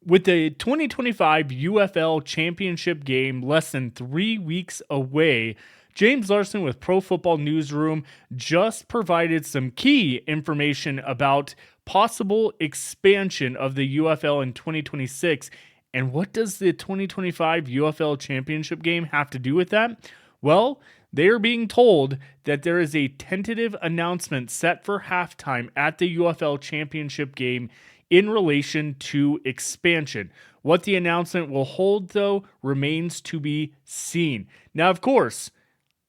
With the 2025 UFL Championship game less than 3 weeks away, James Larsen with Pro Football Newsroom just provided some key information about possible expansion of the UFL in 2026. And what does the 2025 UFL Championship game have to do with that? Well, they are being told that there is a tentative announcement set for halftime at the UFL Championship game in relation to expansion. What the announcement will hold, though, remains to be seen. Now, of course,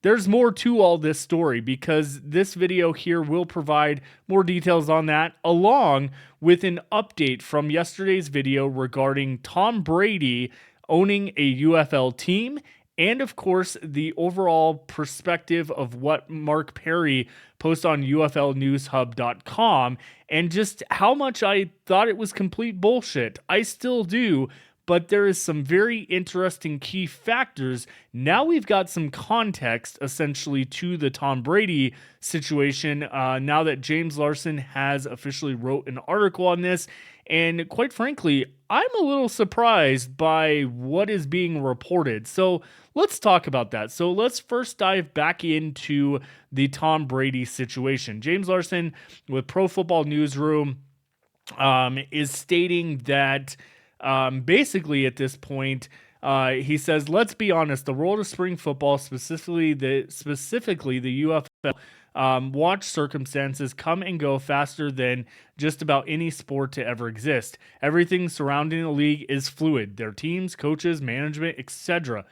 there's more to all this story because this video here will provide more details on that, along with an update from yesterday's video regarding Tom Brady owning a UFL team, and of course, the overall perspective of what Mark Perry posts on UFLNewsHub.com, and just how much I thought it was complete bullshit. I still do, but there is some very interesting key factors. Now we've got some context, essentially, to the Tom Brady situation, now that James Larsen has officially wrote an article on this. And quite frankly, I'm a little surprised by what is being reported. So let's talk about that. So let's first dive back into the Tom Brady situation. James Larsen with Pro Football Newsroom is stating that basically at this point, he says, let's be honest, the world of spring football, specifically the UFL, watch circumstances come and go faster than just about any sport to ever exist. Everything surrounding the league is fluid. Their teams, coaches, management, etc.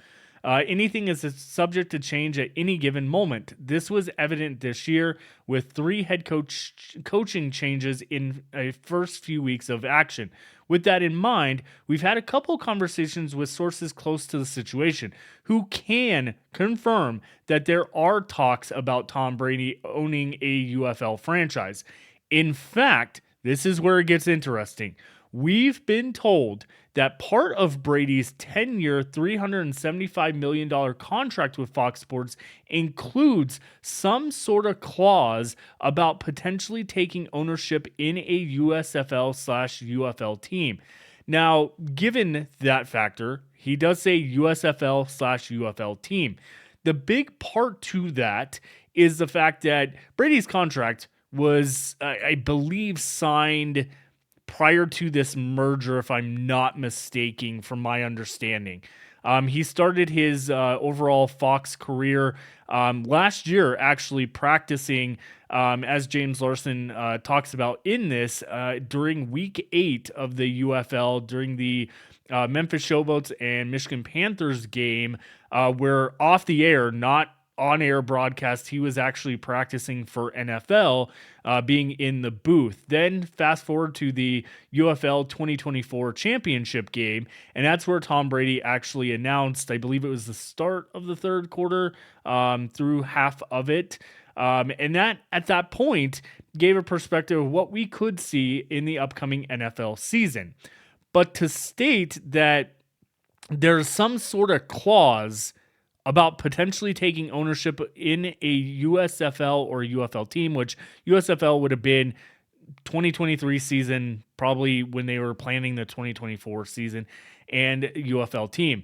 Anything is subject to change at any given moment. This was evident this year with 3 head coaching changes in a first few weeks of action. With that in mind, we've had a couple conversations with sources close to the situation who can confirm that there are talks about Tom Brady owning a UFL franchise. In fact, this is where it gets interesting. We've been told that part of Brady's 10-year, $375 million contract with Fox Sports includes some sort of clause about potentially taking ownership in a USFL/UFL team. Now, given that factor, he does say USFL/UFL team. The big part to that is the fact that Brady's contract was, I believe, signed prior to this merger, if I'm not mistaken, from my understanding. He started his overall Fox career last year, actually practicing, as James Larsen talks about in this, during week 8 of the UFL, during the Memphis Showboats and Michigan Panthers game, where off the air, not on-air broadcast, he was actually practicing for NFL, being in the booth. Then fast forward to the UFL 2024 championship game, and that's where Tom Brady actually announced, I believe it was the start of the third quarter, through half of it. And that, at that point, gave a perspective of what we could see in the upcoming NFL season. But to state that there's some sort of clause about potentially taking ownership in a USFL or UFL team, which USFL would have been 2023 season, probably when they were planning the 2024 season, and UFL team.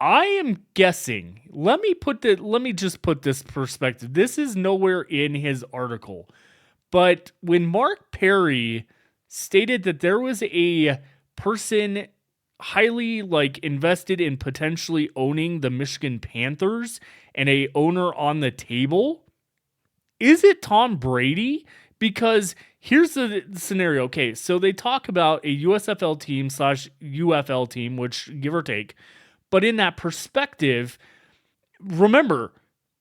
I am guessing, let me just put this perspective. This is nowhere in his article, but when Mark Perry stated that there was a person highly invested in potentially owning the Michigan Panthers and a owner on the table, is it Tom Brady? Because here's the scenario. Okay, so they talk about a USFL team / UFL team, which give or take, but in that perspective, remember,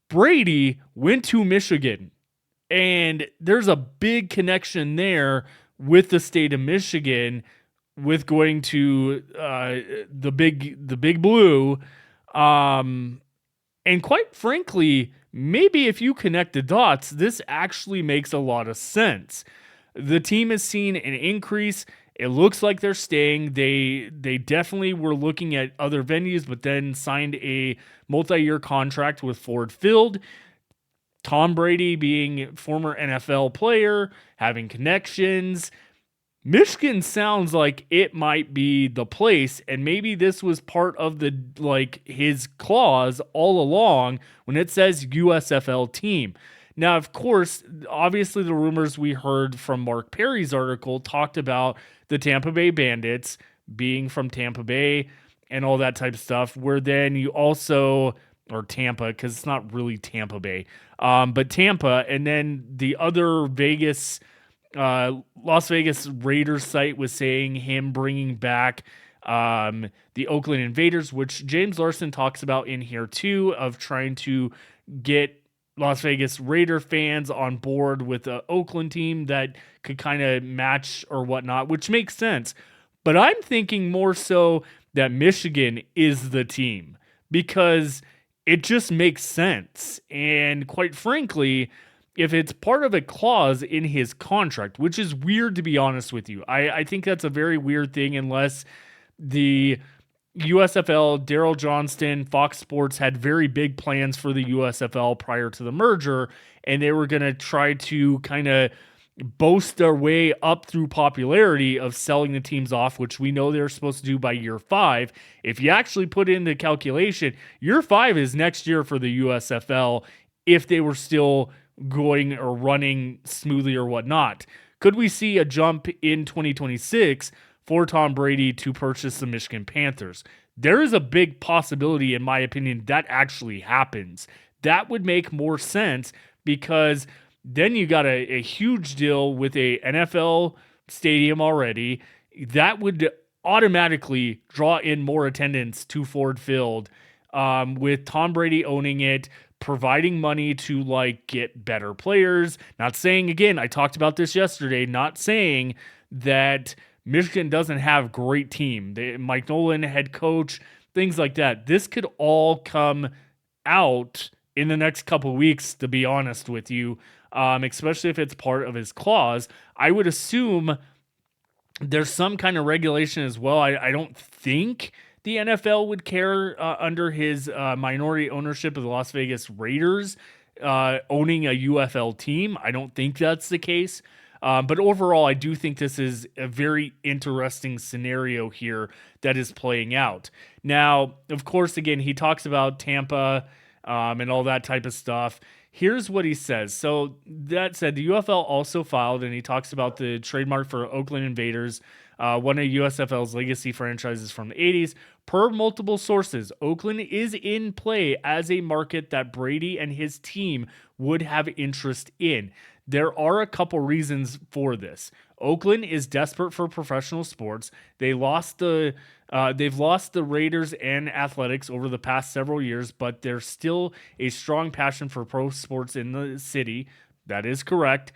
Brady went to Michigan, and there's a big connection there with the state of Michigan, with going to the big blue, and quite frankly, maybe if you connect the dots, this actually makes a lot of sense. The team has seen an increase. It looks like they're staying. They definitely were looking at other venues, but then signed a multi-year contract with Ford Field. Tom Brady being former NFL player, having connections, Michigan sounds like it might be the place, and maybe this was part of the his clause all along when it says USFL team. Now, of course, obviously the rumors we heard from Mark Perry's article talked about the Tampa Bay Bandits being from Tampa Bay and all that type of stuff, where then you also, or Tampa, because it's not really Tampa Bay, but Tampa, and then the other Las Vegas Raiders site was saying him bringing back the Oakland Invaders, which James Larsen talks about in here too, of trying to get Las Vegas Raider fans on board with the Oakland team that could kind of match or whatnot, which makes sense. But I'm thinking more so that Michigan is the team because it just makes sense. And quite frankly, if it's part of a clause in his contract, which is weird to be honest with you, I think that's a very weird thing unless the USFL, Daryl Johnston, Fox Sports had very big plans for the USFL prior to the merger, and they were going to try to kind of boast their way up through popularity of selling the teams off, which we know they're supposed to do by year 5. If you actually put in the calculation, year 5 is next year for the USFL if they were still going or running smoothly or whatnot. Could we see a jump in 2026 for Tom Brady to purchase the Michigan Panthers? There is a big possibility, in my opinion, that actually happens. That would make more sense because then you got a huge deal with a NFL stadium already. That would automatically draw in more attendance to Ford Field, with Tom Brady owning it, providing money to get better players. Not saying, again, I talked about this yesterday, not saying that Michigan doesn't have a great team. Mike Nolan, head coach, things like that. This could all come out in the next couple weeks, to be honest with you, especially if it's part of his clause. I would assume there's some kind of regulation as well. I don't think the NFL would care under his minority ownership of the Las Vegas Raiders owning a UFL team. I don't think that's the case. But overall, I do think this is a very interesting scenario here that is playing out. Now, of course, again, he talks about Tampa and all that type of stuff. Here's what he says. So that said, the UFL also filed, and he talks about the trademark for Oakland Invaders, one of USFL's legacy franchises from the 80s. Per multiple sources, Oakland is in play as a market that Brady and his team would have interest in. There are a couple reasons for this. Oakland is desperate for professional sports. They've lost the Raiders and Athletics over the past several years, but there's still a strong passion for pro sports in the city. That is correct.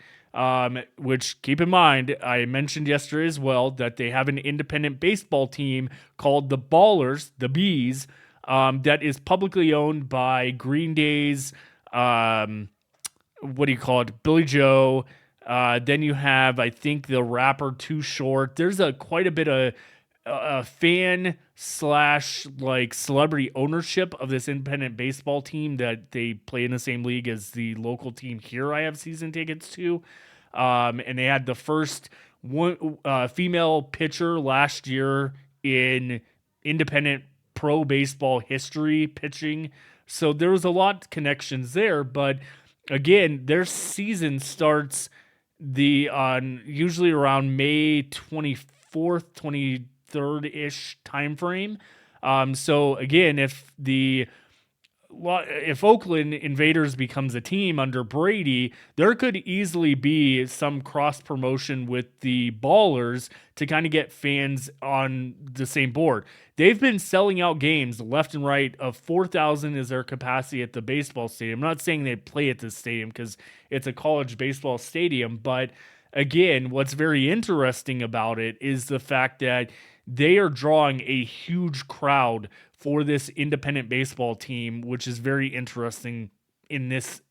Which, keep in mind, I mentioned yesterday as well that they have an independent baseball team called the Ballers, the Bees, that is publicly owned by Green Day's, Billy Joe. Then you have, I think, the rapper Too Short. There's quite a bit of fan / celebrity ownership of this independent baseball team that they play in the same league as the local team here I have season tickets to. And they had the first female pitcher last year in independent pro baseball history pitching. So there was a lot of connections there, but again, their season starts usually around May 24th, 23rd-ish time frame. So again, if Oakland Invaders becomes a team under Brady, there could easily be some cross promotion with the Ballers to kind of get fans on the same board. They've been selling out games left and right. Of 4,000 is their capacity at the baseball stadium. I'm not saying they play at this stadium because it's a college baseball stadium, but again, what's very interesting about it is the fact that they are drawing a huge crowd for this independent baseball team, which is very interesting in this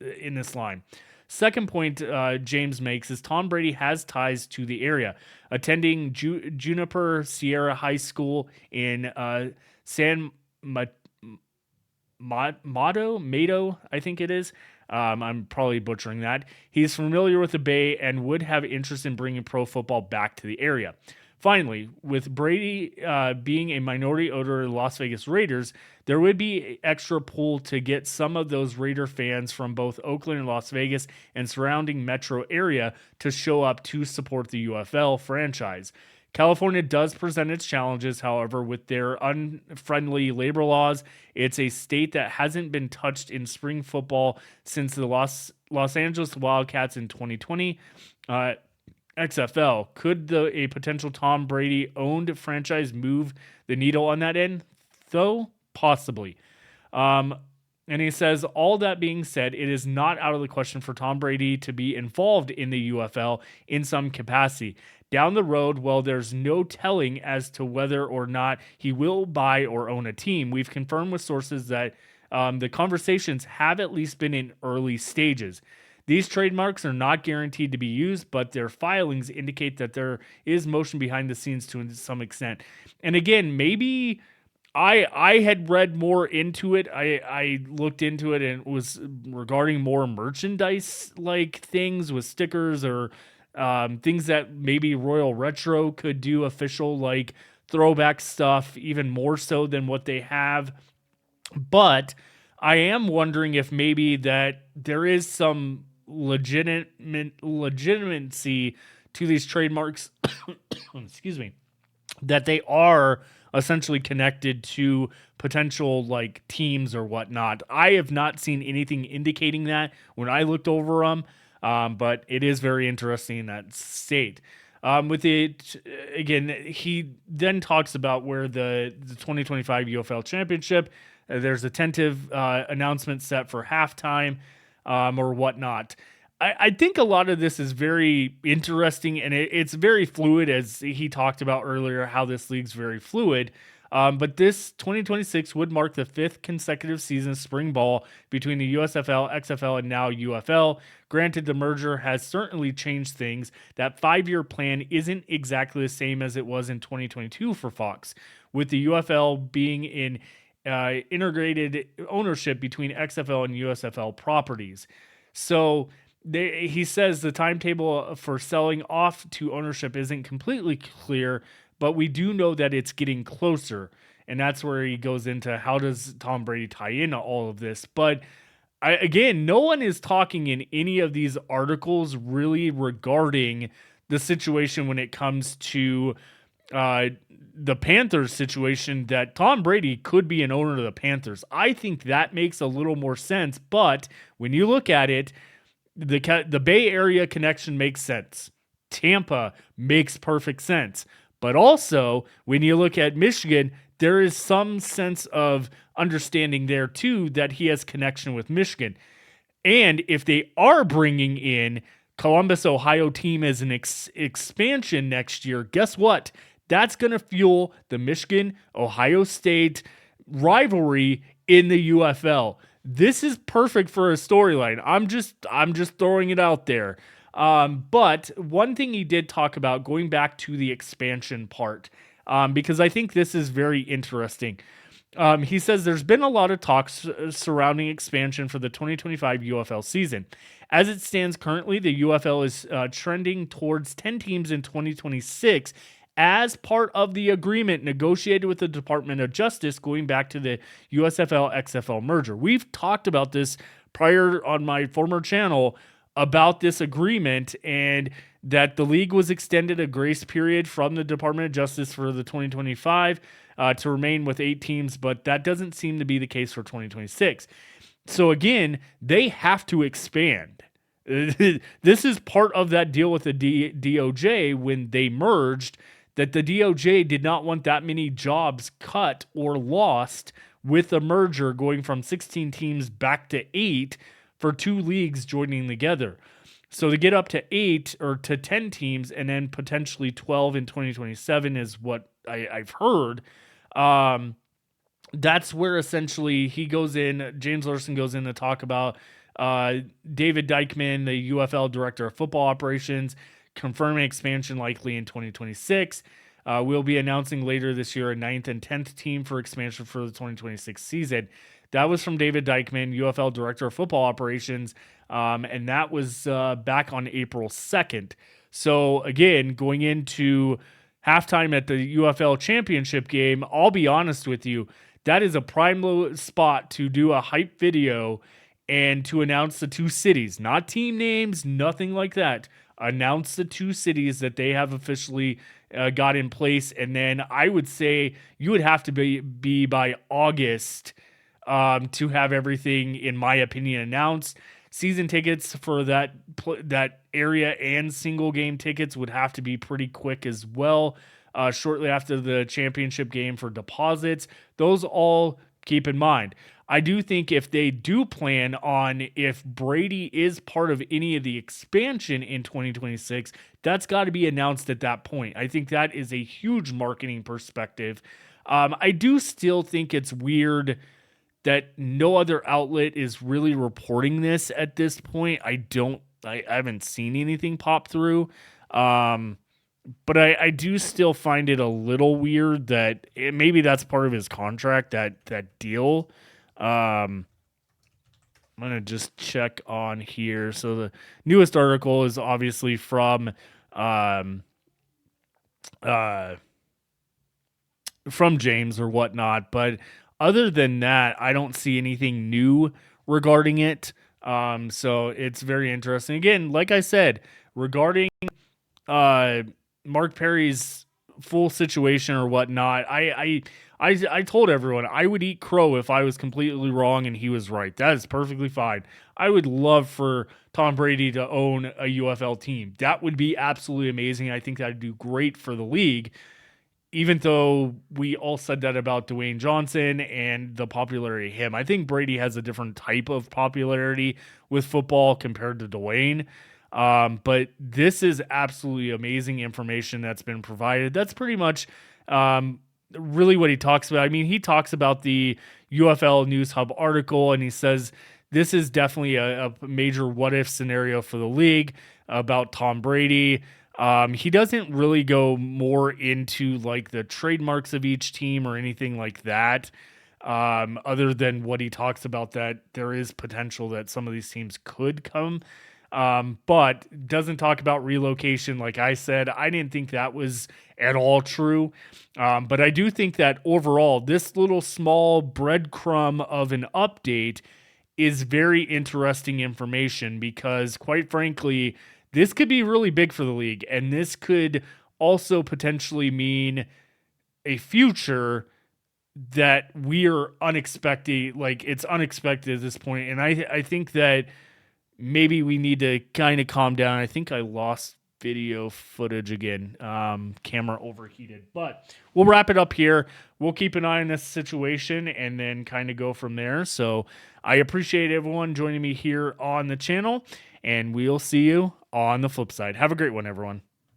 line. Second point James makes is Tom Brady has ties to the area, attending Juniper Sierra High School in San Mato, I think it is. I'm probably butchering that. He's familiar with the Bay and would have interest in bringing pro football back to the area. Finally, with Brady being a minority owner of the Las Vegas Raiders, there would be extra pull to get some of those Raider fans from both Oakland and Las Vegas and surrounding metro area to show up to support the UFL franchise. California does present its challenges, however, with their unfriendly labor laws. It's a state that hasn't been touched in spring football since the Los Angeles Wildcats in 2020. XFL. Could a potential Tom Brady owned franchise move the needle on that end? Though, possibly. And he says, all that being said, it is not out of the question for Tom Brady to be involved in the UFL in some capacity. Down the road, well, there's no telling as to whether or not he will buy or own a team. We've confirmed with sources that the conversations have at least been in early stages. These trademarks are not guaranteed to be used, but their filings indicate that there is motion behind the scenes to some extent. And again, maybe I had read more into it. I looked into it and it was regarding more merchandise-like things with stickers or things that maybe Royal Retro could do, official like throwback stuff, even more so than what they have. But I am wondering if maybe that there is some legitimacy to these trademarks, excuse me, that they are essentially connected to potential like teams or whatnot. I have not seen anything indicating that when I looked over them, but it is very interesting in that state. With it, again, he then talks about where the 2025 UFL Championship, there's a tentative announcement set for halftime or whatnot. I think a lot of this is very interesting, and it's very fluid, as he talked about earlier, how this league's very fluid. But this 2026 would mark the 5th consecutive season of spring ball between the USFL, XFL, and now UFL. Granted, the merger has certainly changed things. That 5-year plan isn't exactly the same as it was in 2022 for Fox, with the UFL being in integrated ownership between XFL and USFL properties. So he says the timetable for selling off to ownership isn't completely clear, but we do know that it's getting closer. And that's where he goes into how does Tom Brady tie into all of this. But again, no one is talking in any of these articles really regarding the situation when it comes to the Panthers situation, that Tom Brady could be an owner of the Panthers. I think that makes a little more sense. But when you look at it, the Bay Area connection makes sense. Tampa makes perfect sense. But also, when you look at Michigan, there is some sense of understanding there too that he has connection with Michigan. And if they are bringing in Columbus, Ohio team as an expansion next year, guess what? That's going to fuel the Michigan-Ohio State rivalry in the UFL. This is perfect for a storyline. I'm just throwing it out there. But one thing he did talk about, going back to the expansion part, because I think this is very interesting. He says there's been a lot of talks surrounding expansion for the 2025 UFL season. As it stands currently, the UFL is trending towards 10 teams in 2026 as part of the agreement negotiated with the Department of Justice going back to the USFL-XFL merger. We've talked about this prior on my former channel about this agreement, and that the league was extended a grace period from the Department of Justice for the 2025 to remain with 8 teams, but that doesn't seem to be the case for 2026. So again, they have to expand. This is part of that deal with the DOJ when they merged, that the DOJ did not want that many jobs cut or lost with the merger going from 16 teams back to 8 for 2 leagues joining together. So to get up to 8 or to 10 teams and then potentially 12 in 2027 is what I've heard. That's where essentially he goes in, James Larsen goes in to talk about David Dykman, the UFL Director of Football Operations, confirming expansion likely in 2026. We'll be announcing later this year a 9th and 10th team for expansion for the 2026 season. That was from David Dykman, UFL Director of Football Operations, and that was back on April 2nd. So again, going into halftime at the UFL Championship game, I'll be honest with you, that is a prime spot to do a hype video and to announce the two cities, not team names, nothing like that. Announce the two cities that they have officially got in place, and then I would say you would have to be by August to have everything, in my opinion, announced. Season tickets for that area and single game tickets would have to be pretty quick as well. Shortly after the championship game for deposits, those all keep in mind. I do think if they do plan on, if Brady is part of any of the expansion in 2026, that's got to be announced at that point. I think that is a huge marketing perspective. I do still think it's weird that no other outlet is really reporting this at this point. I haven't seen anything pop through. But I do still find it a little weird that maybe that's part of his contract, that deal. I'm going to just check on here. So the newest article is obviously from James or whatnot. But other than that, I don't see anything new regarding it. So it's very interesting. Again, like I said, regarding Mark Perry's full situation or whatnot, I told everyone I would eat crow if I was completely wrong and he was right. That is perfectly fine. I would love for Tom Brady to own a UFL team. That would be absolutely amazing. I think that would do great for the league, even though we all said that about Dwayne Johnson and the popularity of him. I think Brady has a different type of popularity with football compared to Dwayne. But this is absolutely amazing information that's been provided. That's pretty much really what he talks about. I mean, he talks about the UFL News Hub article, and he says this is definitely a major what-if scenario for the league about Tom Brady. He doesn't really go more into like the trademarks of each team or anything like that, other than what he talks about, that there is potential that some of these teams could come. But doesn't talk about relocation. Like I said, I didn't think that was at all true. But I do think that overall, this little small breadcrumb of an update is very interesting information, because quite frankly, this could be really big for the league. And this could also potentially mean a future that we are unexpected. Like, it's unexpected at this point. And I think that maybe we need to kind of calm down. I think I lost video footage again. Camera overheated. But we'll wrap it up here. We'll keep an eye on this situation and then kind of go from there. So I appreciate everyone joining me here on the channel, and we'll see you on the flip side. Have a great one, everyone.